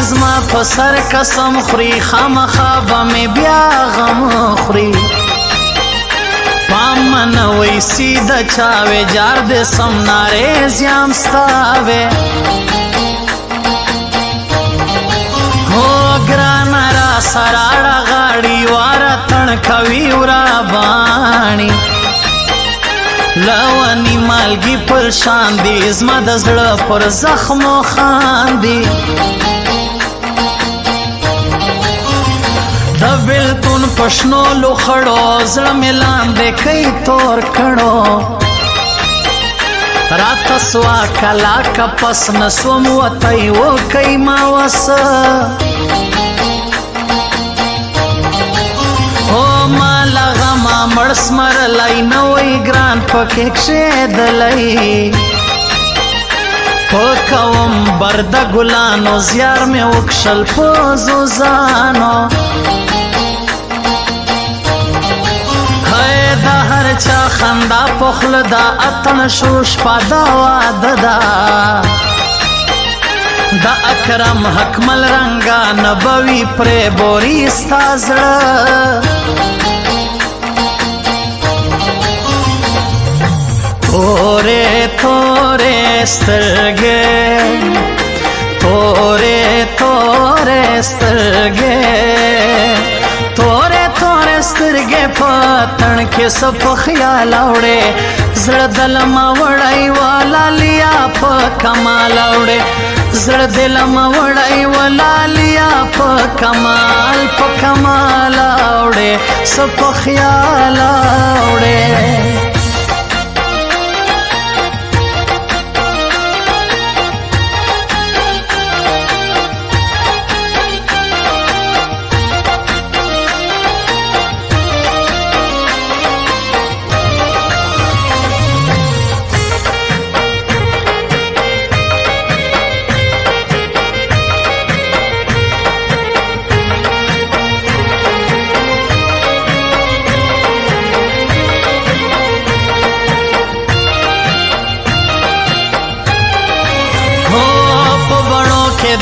زما په سر قسم خوري خامخا به مې بیا غم خوري پام نه ویسی د چاوې جار دې سم نارې زیام ستاوې هو ګرانه را سراړه غاړي واره تڼ کوي ورا باڼي لونی مالګي پر شان دي زما د زړه پر زخمو خاندي د بیلتون پښنو لوخړو زړه مې لاندې کوي تور کړو راته سوا کلا کپس نسوم وتی وکئ ما وس مړ سمرلی نوی ګران پکې کښېدلی پکوم برد ګلانو زیار مې وکښل په زوزانو هی د هر چا خندا په خوله ده اتڼ شو شپه دا واده ده د اکرم حکمل رنګه نه به وي پرې بوري ستا زړه تورے تورے سترگے تورے تورے سترگے تورے تورے سترگے پتن کے سپ خیال اوڑے زړه دلما وړای والا لیا په کمال اوڑے زړه دلما وړای والا لیا په کمال اوڑے سپ خیال اوڑے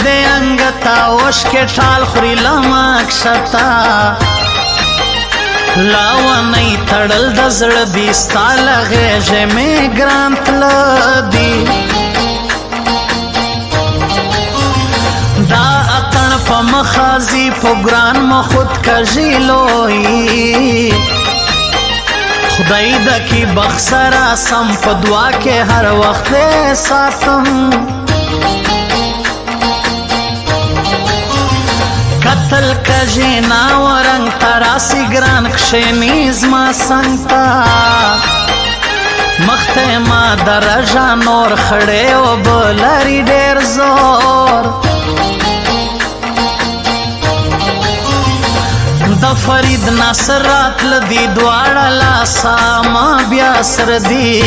دے انگتا وش کے ٹھال خوری لمک شتا لاونی تڑل دزڑ دی ستا لغیجے میں گرانت لدی دا اتن پا مخازی پا گران مخود کجی لوئی خدای دا کی بخسرا سم پا دعا کے ہر وقت ساتم قتل کجینا ورنگ تراسی گران کشینی زما سنگتا مخت ما درجا نور خڑے و بلری دیر زور د فرید ناصر رات لدی دوارا لاسا ما بیا سردی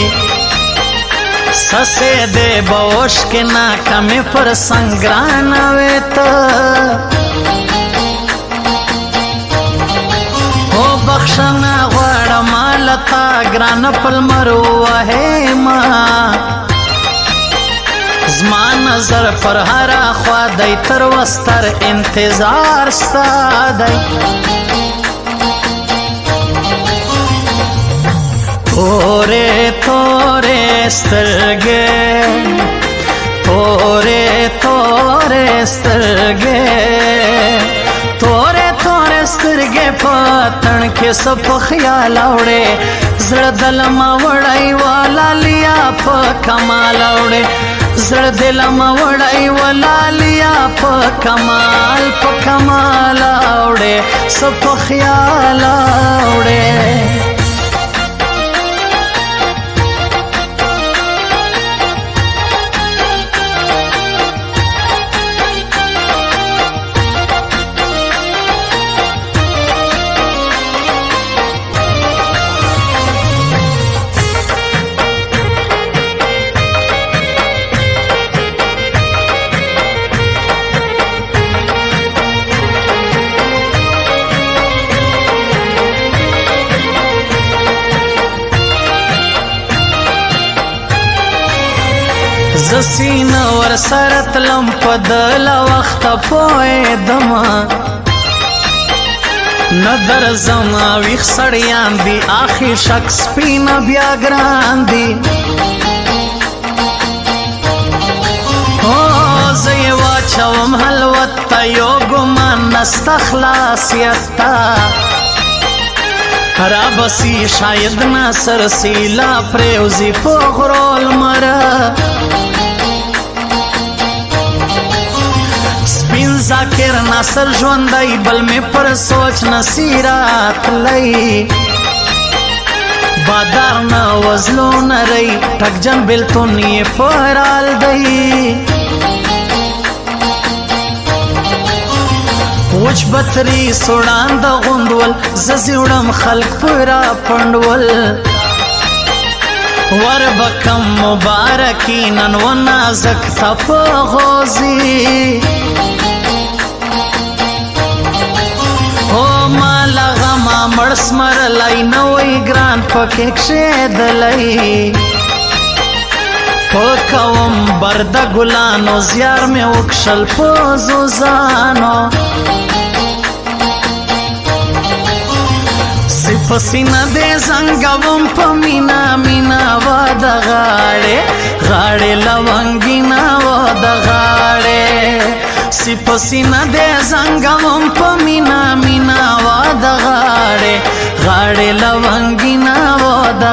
سسے دے بوش کے ناکمی پر سنگران ویتا بخشنا غواړه مالتا ګران پلمرو وهې ما زما نظر پر هر خوا دی تر وستر انتظار ستا دی تورې تورې سترګې تورې تورې سترګې تورے تورے سترگے پتن کے سپ خیال اوڑے زړه دلما وړای والا لیا په کمال اوڑے زړه دلما وړای والا لیا په کمال اوڑے سپ خیال اوڑے زسینه ور سره تلم په دله وخته پوهېدمه نه درځم ویښ سړیان دي آخر شک سپینه بیا ګران دي زه یې واچوم حلوت ته یو ګمان نسته خلاصیت ته را بسی شاید ناصر سیلا پریوزی په غرو لمره سپین ذاکر ناصر ژوندی بل مې پر سوچ نصیرات لئی بادار نه وزلو نری ټکجن بلتون یې پرال دی وچ بطری سوڑان دا غندول ززیوڑم خلق پورا پندول ور بکم مبارکینن و نازک تا پا غوزی او مالا غما مرس مرلائی نوی گران پکیک شیدلائی پکوم برد گلانو زیار میں وکشل پوزو زانو پسینه دې زنګوم په مینا مینا و د غاړې غاړې لونګینا و د غاړې سی پسینه دې زنګوم په مینا مینا و د غاړې غاړې لونګینا و د